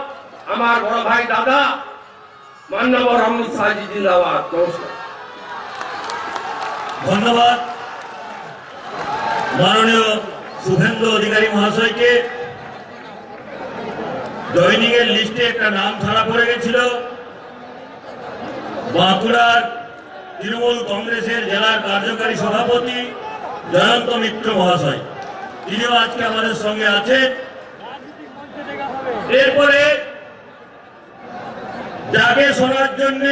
আমার বড় ভাই দাদা মান্যবর অমিত শাহজি জিন্দাবাদ। নমস্কার। ধন্যবাদ মাননীয় শুভেন্দু অধিকারী মহাশয়কে। জয়নিং এর লিস্টে একটা নাম ছাড়া পড়ে গেছিল, বাঁকুড়ার তৃণমূল কংগ্রেসের জেলার কার্যকারী সভাপতি জয়ন্ত মিত্র মহাশয়, তিনিও আজকে আমাদের সঙ্গে আছেন। এরপরে যাকে শোনার জন্য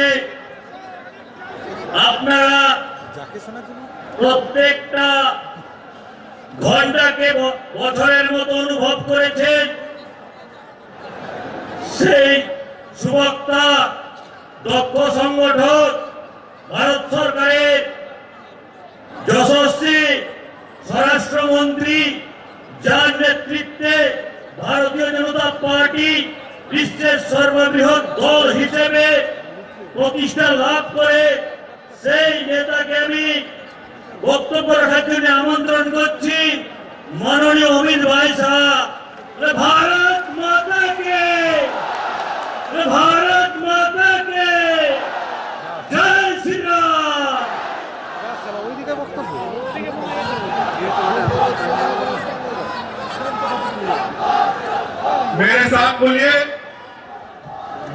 আপনারা প্রত্যেকটা ঘন্টাকে বছরের মতো অনুভব করেছেন, সেই সুবক্তা, দক্ষ সংগঠক, ভারত সরকারের যশস্বী স্বরাষ্ট্রমন্ত্রী, যার নেতৃত্বে ভারতীয় জনতা পার্টি বিশ্বের সর্ববৃহৎ দল হিসেবে প্রতিষ্ঠা লাভ করে, সেই নেতাকে আমি বক্তব্য রাখার জন্য আমন্ত্রণ করছি। মাননীয় অমিত ভাই শাহ। ভারত মাতা কে, ভারত মাতা কে জয় শ্রীরাম। मेरे साथ बोलिए,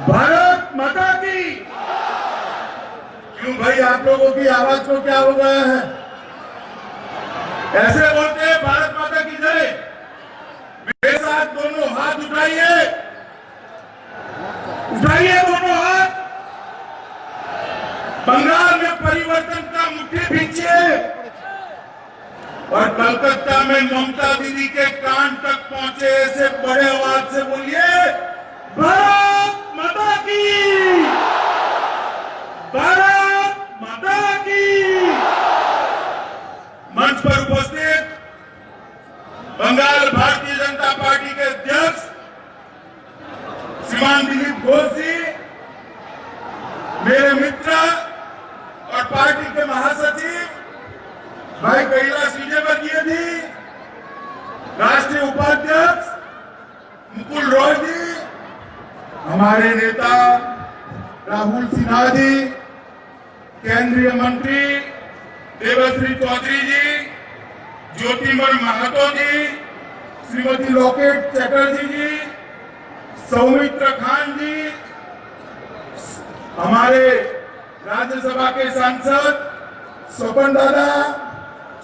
भारत माता की, क्यों भाई, आप लोगों की आवाज को क्या हो गया है? ऐसे बोलते हैं भारत माता की जय। मेरे साथ दोनों हाथ उठाइए, उठाइए दोनों हाथ। बंगाल में परिवर्तन का मुट्ठी भींचिए और कलकत्ता में ममता दीदी के कान तक पहुंचे ऐसे बड़े आवाज से बोलिए, भारत माता की, भारत माता की। मंच पर उपस्थित बंगाल भारतीय जनता पार्टी के अध्यक्ष श्रीमान दिलीप घोष जी, मेरे मित्र और पार्टी के महासचिव भाई कैलाश विजयवर्गीय जी, राष्ट्रीय उपाध्यक्ष मुकुल रॉय जी, हमारे नेता राहुल सिन्हा जी, केंद्रीय मंत्री देवश्री चौधरी जी, ज्योतिमर महतो जी, श्रीमती लॉकेट चटर्जी जी, सौमित्र खान जी, हमारे राज्यसभा के सांसद स्वपन दादा,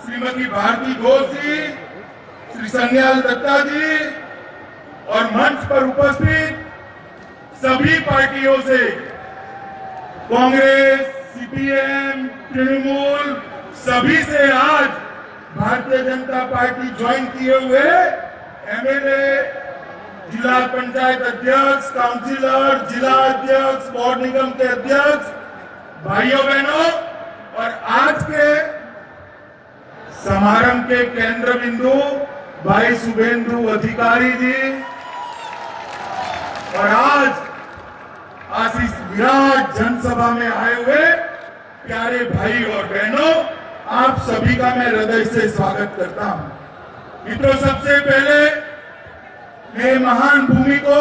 श्रीमती भारती घोष जी, श्री सन्याल दत्ता जी और मंच पर उपस्थित सभी पार्टियों से, कांग्रेस, सीपीएम, तृणमूल, सभी से आज भारतीय जनता पार्टी ज्वाइन किए हुए एमएलए, जिला पंचायत अध्यक्ष, काउंसिलर, जिला अध्यक्ष, वार्ड निगम के अध्यक्ष, भाइयों बहनों, और आज के समारंभ के केंद्र बिंदु भाई शुभेंदु अधिकारी जी, और आज इस विराट जनसभा में आए हुए प्यारे भाई और बहनों, आप सभी का मैं हृदय से स्वागत करता हूं। मित्रों, सबसे पहले मैं महान भूमि को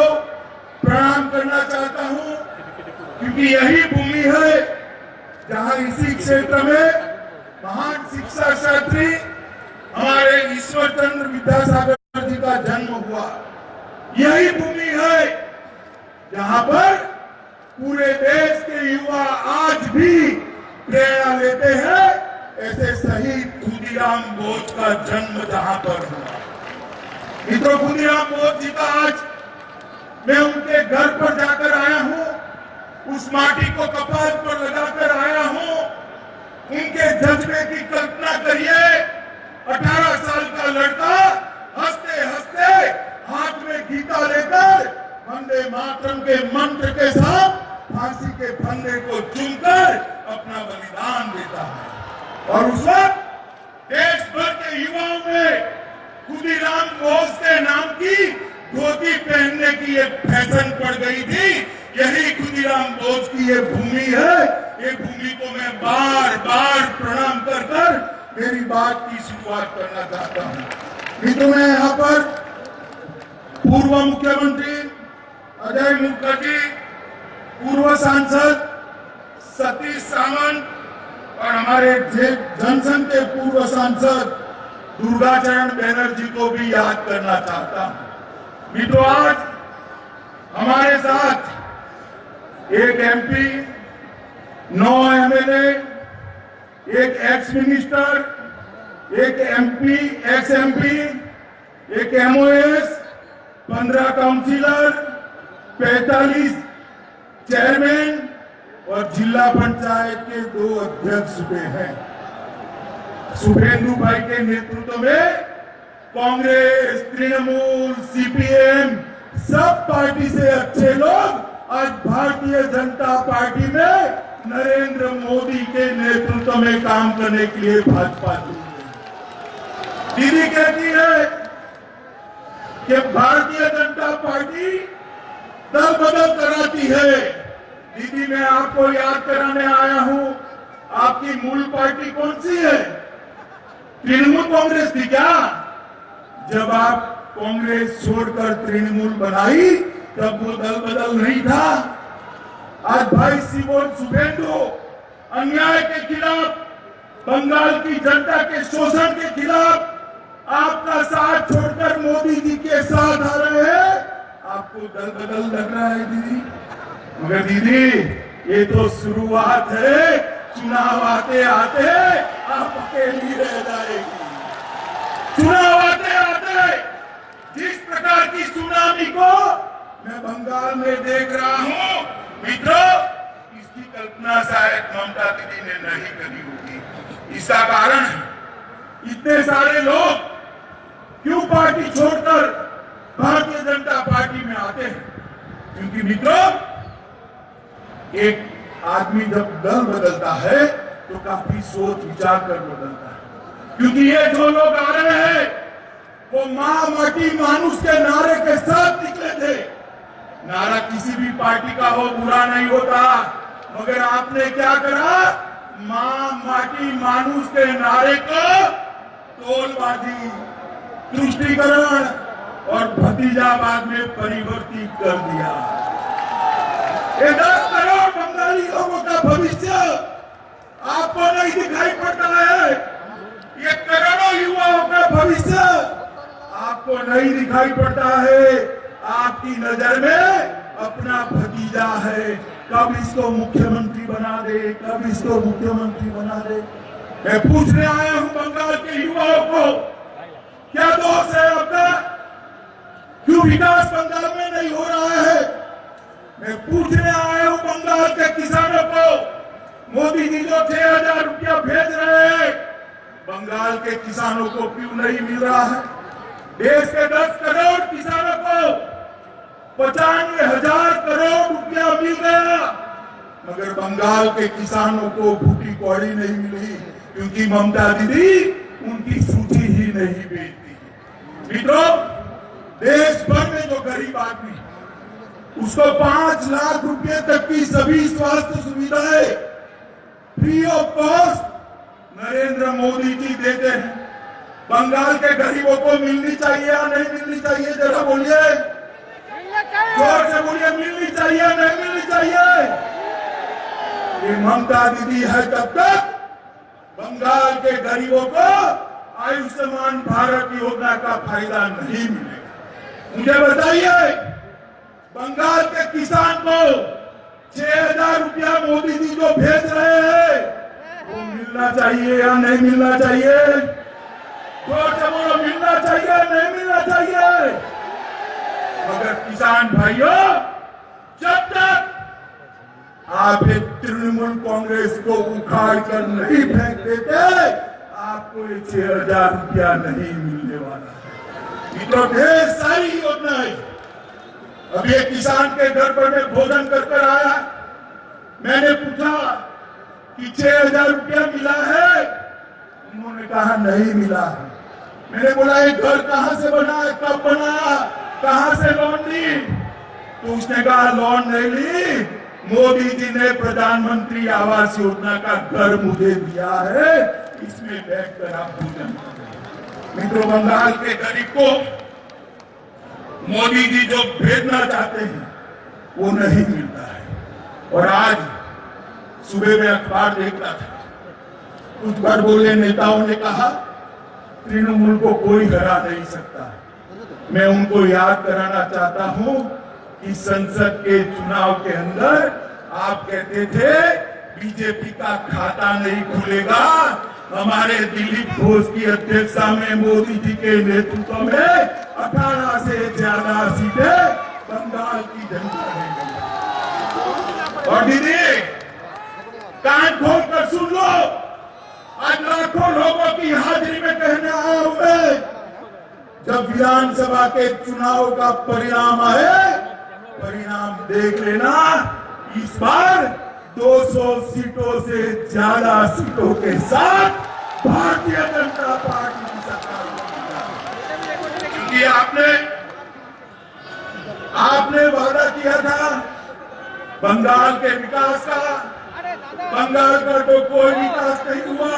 प्रणाम करना चाहता हूं, क्योंकि यही भूमि है जहां इसी क्षेत्र में महान शिक्षा शास्त्री हमारे ईश्वर चंद्र विद्यासागर जी का जन्म हुआ। यही भूमि है जहां पर पूरे देश के युवा आज भी प्रेरणा लेते हैं, ऐसे शहीद खुदीराम बोस का जन्म जहां पर हुआ। मित्रों, खुदीराम बोस जी का आज मैं उनके घर पर जाकर आया हूं, उस माटी को कपाल पर लगाकर आया हूं। उनके जज्बे की कल्पना करिए, 18 साल का लड़का हंसते हंसते हाथ में गीता लेकर वंदे मातरम के मंत्र के साथ फांसी के फंदे को चूमकर अपना बलिदान देता है। और उस वक्त देश भर के युवाओं में खुदीराम बोस के नाम की धोती पहनने की एक फैशन पड़ गई थी। यही खुदीराम बोस की ये भूमि है। ये भूमि को मैं बार बार प्रणाम कर कर मेरी बात की शुरुआत करना चाहता हूं। मित्रों, मैं यहाँ पर पूर्व मुख्यमंत्री अजय मुखर्जी, पूर्व सांसद सतीश सावंत और हमारे जनसंघ के पूर्व सांसद दुर्गाचरण बैनर्जी को भी याद करना चाहता हूं। मित्रों, आज हमारे साथ एक एमपी, 9 एमएलए, एक एक्स मिनिस्टर, एक एमपी, एक्स एमपी, एक एमओएस, 15 काउंसिलर, 45 चेयरमैन और जिला पंचायत के 2 अध्यक्ष भी हैं। शुभेंदु भाई के नेतृत्व में कांग्रेस, तृणमूल, सीपीएम, सब पार्टी से अच्छे लोग आज भारतीय जनता पार्टी में नरेंद्र मोदी के नेतृत्व में काम करने के लिए भाजपा जुड़ी है। दीदी कहती है कि भारतीय जनता पार्टी दल बदल कराती है। दीदी, मैं आपको याद कराने आया हूं, आपकी मूल पार्टी कौन सी है? तृणमूल कांग्रेस थी क्या? जब आप कांग्रेस छोड़कर तृणमूल बनाई तब वो दल बदल नहीं था। आज भाई शुभेंदु अन्याय के खिलाफ, बंगाल की जनता के शोषण के खिलाफ आपका साथ छोड़कर मोदी जी के साथ आ रहे हैं। आपको दल बदल लग रहा है दीदी, मगर दीदी ये तो शुरुआत है। चुनाव आते आते आप अकेली रह जाएगी। चुनाव आते आते जिस प्रकार की सुनामी को मैं बंगाल में देख रहा हूं, मित्रों, इसकी कल्पना शायद ममता दीदी ने नहीं करी होगी। इसका कारण इतने सारे लोग क्यों पार्टी छोड़कर भारतीय जनता पार्टी में आते हैं? क्योंकि मित्रों, एक आदमी जब दल बदलता है तो काफी सोच विचार कर बदलता है। क्योंकि ये जो लोग आ रहे हैं वो मां माटी मानुष के नारे के साथ निकले थे। नारा किसी भी पार्टी का हो बुरा नहीं होता, मगर आपने क्या करा? मां माटी मानुष के नारे को टोलबाजी, तुष्टीकरण और भतीजाबाद में परिवर्तित कर दिया। ये 10 करोड़ बंगाली लोगों का भविष्य आपको नहीं दिखाई पड़ता है। ये करोड़ों युवाओं का भविष्य आपको नहीं दिखाई पड़ता है। आपकी नजर में अपना भतीजा है, कब इसको मुख्यमंत्री बना दे, कब इसको मुख्यमंत्री बना दे। मैं पूछने आया हूं बंगाल के युवाओं को, क्या दोष है आपका? क्यों विकास बंगाल में नहीं हो रहा है? मैं पूछने आया हूं बंगाल के किसानों को, मोदी जी जो 6,000 रुपया भेज रहे हैं, बंगाल के किसानों को क्यों नहीं मिल रहा है? देश के 10 करोड़ किसानों को 95,000 करोड़ रुपया मिल गया, मगर बंगाल के किसानों को भूटी कौड़ी नहीं मिली, क्योंकि ममता दीदी उनकी सूची ही नहीं बेचती। मित्रों, देश भर में जो गरीब आदमी उसको 5 लाख रुपए तक की सभी स्वास्थ्य सुविधाएं free of cost Narendra Modi ji देते हैं। बंगाल के गरीबों को मिलनी चाहिए या नहीं मिलनी चाहिए? जरा बोलिए, जोर से बोलिए, मिलनी चाहिए नहीं मिलनी चाहिए? ये ममता दीदी है तब तक बंगाल के गरीबों को आयुष्मान भारत योजना का फायदा नहीं मिलेगा। मुझे बताइए, बंगाल के किसान को 6,000 रुपया मोदी जी जो भेज रहे हैं वो मिलना चाहिए या नहीं मिलना चाहिए? जोर से बोलो, मिलना चाहिए नहीं मिलना चाहिए? मगर किसान भाइयों, जब तक आप एक तृणमूल कांग्रेस को उखाड़ कर नहीं फेंक देते, आपको ये 6,000 रुपया नहीं मिलने वाला है। तो ढेर सारी योजनाएं। अभी एक किसान के घर पर मैं भोजन कर आया, मैंने पूछा कि 6,000 रुपया मिला है? उन्होंने कहा नहीं मिला है। मैंने बोला ये घर कहां से बना है, कब बनाया, कहां से लोन ली? तो उसने कहा लोन नहीं ली, मोदी जी ने प्रधानमंत्री आवास योजना का घर मुझे दिया है, इसमें बैठकर आप भोजन करें। मित्रों, बंगाल के गरीब को मोदी जी जो भेजना चाहते हैं वो नहीं मिलता है। और आज सुबह में अखबार देखता था, कुछ बार बोले नेताओं ने कहा तृणमूल को कोई हरा नहीं सकता। मैं उनको याद कराना चाहता हूं कि संसद के चुनाव के अंदर आप कहते थे बीजेपी का खाता नहीं खुलेगा। हमारे दिलीप घोष की अध्यक्षता में मोदी जी के नेतृत्व में 18 से ज्यादा सीटें बंगाल की जनता ने ली। और दीदी, कान खोल कर सुन लो, आज लाखों लोगों की हाजिरी में कहने आया हूं मैं, जब विधानसभा के चुनाव का परिणाम आए, परिणाम देख लेना, इस बार 200 सीटों से ज्यादा सीटों के साथ भारतीय जनता पार्टी की सरकार होगी। क्योंकि आपने वादा किया था बंगाल के विकास का। बंगाल का तो कोई विकास नहीं हुआ।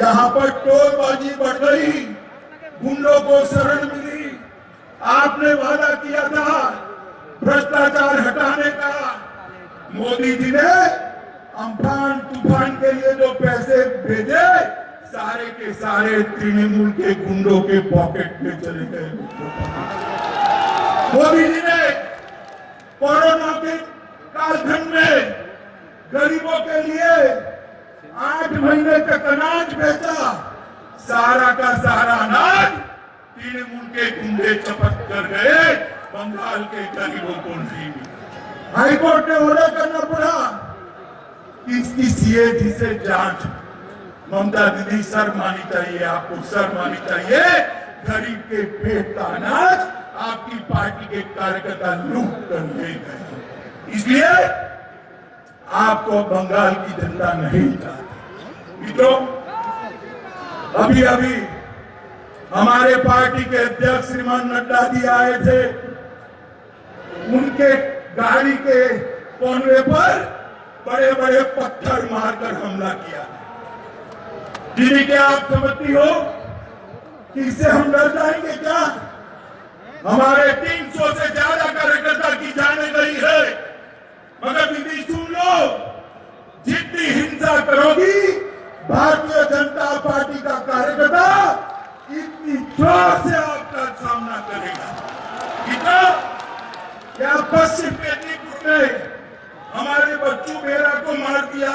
यहाँ पर टोलबाजी बढ़ गई, गुंडों को शरण मिली। आपने वादा किया था भ्रष्टाचार हटाने का। मोदी जी ने अम्फान तूफान के लिए जो पैसे भेजे, सारे के सारे तृणमूल के गुंडों के पॉकेट में चले गए। मोदी जी ने कोरोना के कालखंड में गरीबों के लिए 8 महीने तक अनाज बेचा, सारा का सारा अनाज तृणमूल के गुंडे चपट कर गए, बंगाल के गरीबों को नहीं मिला। हाईकोर्ट ने ऑर्डर करना पड़ा कि इसकी सीएजी से जांच। ममता दीदी शर्म आनी चाहिए, आपको शर्म आनी चाहिए। गरीब के पेट का अनाज आपकी पार्टी के कार्यकर्ता लूट कर ले गए, इसलिए आपको बंगाल की जनता नहीं चाहती। मित्रों, अभी अभी हमारे पार्टी के अध्यक्ष श्रीमान नड्डा जी आए थे, उनके गाड़ी के कॉन्वे पर बड़े बड़े पत्थर मारकर हमला किया। दीदी, क्या आप समझती हो कि इससे हम डर जाएंगे क्या? हमारे 300 से ज्यादा कार्यकर्ता की जाने गई है, मगर दीदी सुन लो, जितनी हिंसा करोगी भारतीय जनता पार्टी का कार्यकर्ता इतनी जोर से आपका सामना करेगा। कितना क्या पश्चिम मेदिनीपुर में हमारे बच्चू बेरा को मार दिया,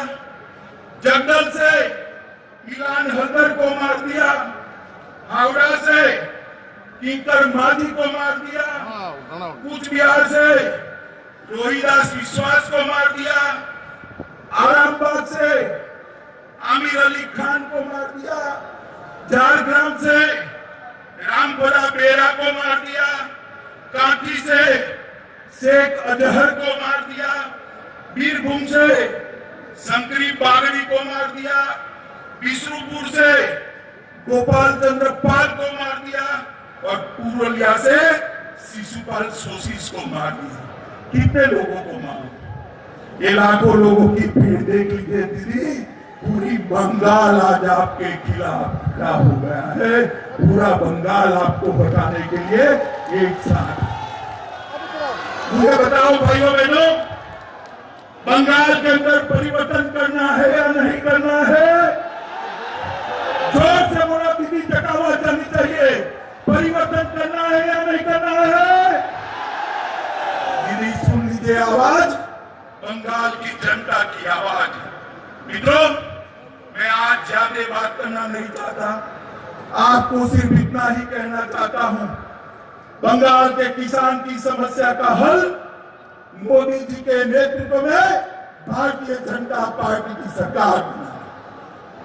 जंगल से मिलान हल्दर को मार दिया, हावड़ा से किंकर माझी को मार दिया, कूच बिहार से रोहिदास विश्वास को मार दिया, आरामबाग से आमिर अली खान को मार दिया, झारग्राम से रामपुरा बेरा को मार दिया, कांकी से शेख अजहर को मार दिया, बीरभूम से शंकरी बागड़ी को मार दिया, बिष्णुपुर से गोपाल चंद्र पाल को मार दिया और पुरुलिया से शिशुपाल सोशीस को मार दिया। कितने लोगों को मारा? ये लाखों लोगों की भीड़ देख लीजिए दीदी, पूरी बंगाल आज आपके खिलाफ खड़ा हो गया है। पूरा बंगाल आपको बचाने के लिए एक साथ। मुझे बताओ भाइयों बहनों, बंगाल के अंदर परिवर्तन करना है या नहीं करना है? जोर से बोला दीदी, चटावा जानी चाहिए। परिवर्तन करना है या नहीं करना है? दीदी सुन लीजिए आवाज, बंगाल की जनता की आवाज। मित्रों, मैं आज ज्यादा बात करना नहीं चाहता, आपको सिर्फ इतना ही कहना चाहता हूं, बंगाल के किसान की समस्या का हल मोदी जी के नेतृत्व में भारतीय जनता पार्टी की सरकार बना।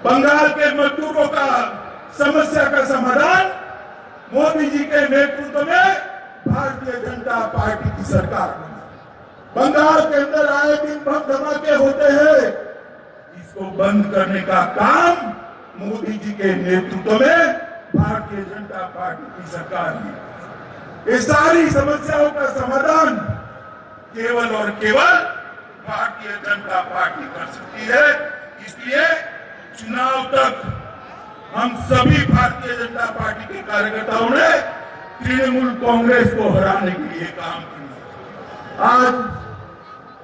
बंगाल के मजदूरों का समस्या का समाधान मोदी जी के नेतृत्व में भारतीय जनता पार्टी की सरकार बना। बंगाल के अंदर आए दिन बम धमाके होते हैं, इसको बंद करने का काम मोदी जी के नेतृत्व में भारतीय जनता पार्टी की सरकार है। ये सारी समस्याओं का समाधान केवल और केवल भारतीय जनता पार्टी कर सकती है। इसलिए चुनाव तक हम सभी भारतीय जनता पार्टी के कार्यकर्ताओं ने तृणमूल कांग्रेस को हराने के लिए काम किया। आज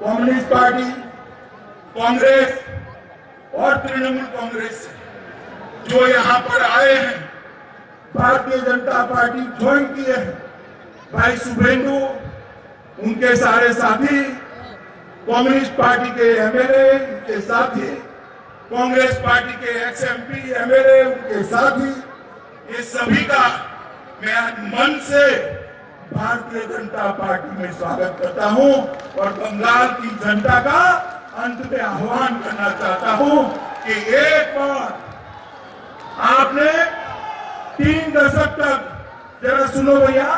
कम्युनिस्ट पार्टी, कांग्रेस और तृणमूल कांग्रेस से जो यहां पर आए हैं, भारतीय जनता पार्टी ज्वाइन किए हैं, भाई शुभेंदु, उनके सारे साथी, कम्युनिस्ट पार्टी के एमएलए उनके साथी, कांग्रेस पार्टी के एक्सएमपी एमएलए उनके साथी, ये सभी का मैं आज मन से भारतीय जनता पार्टी में स्वागत करता हूं और बंगाल की जनता का अंत में आह्वान करना चाहता हूं कि एक बार आपने 3 दशक तक, जरा सुनो भैया,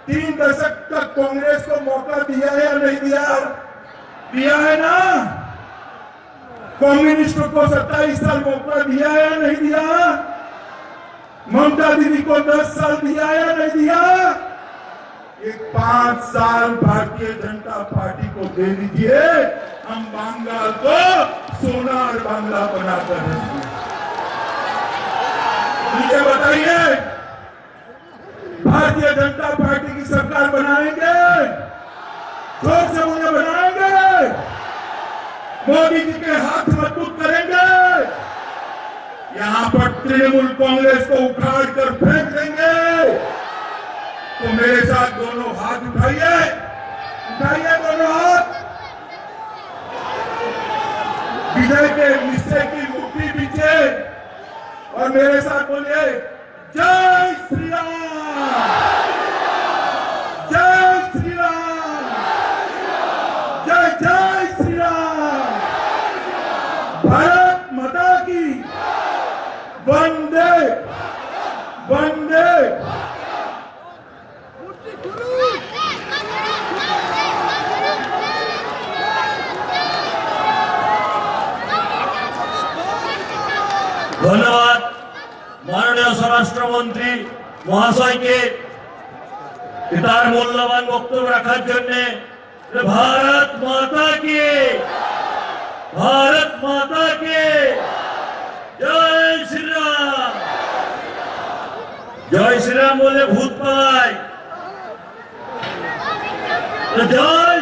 3 दशक तक कांग्रेस को मौका दिया है या नहीं दिया? दिया है ना? कम्युनिस्टों को 27 साल मौका दिया है या नहीं दिया? ममता दीदी को 10 साल दिया है या नहीं दिया? एक 5 साल भारतीय जनता पार्टी को दे दीजिए, हम बंगाल को सोनार बांग्ला बनाकर रखेंगे। मुझे बताइए, भारतीय जनता पार्टी की सरकार बनाएंगे? जोर से मुझे बनाएंगे? मोदी जी के हाथ मजबूत करेंगे? यहां पर तृणमूल कांग्रेस को उखाड़ कर फेंक देंगे? तो मेरे साथ दोनों हाथ उठाइए, उठाइए दोनों हाथ। विजय के निश्चय की मुट्ठी पीछे और मेरे साथ बोलिए जय श्री राम, जय श्री राम, जय जय श्री राम, भारत माता की वंदे वंदे। ধন্যবাদ মাননীয় স্বরাষ্ট্রমন্ত্রী মহাশয়কে তার মূল্যবান বক্তব্য রাখার জন্য। ভারত মাতা কে, ভারত মাতা কে জয় শ্রীরাম। জয় শ্রীরাম বলে ভূত পালায়, জয়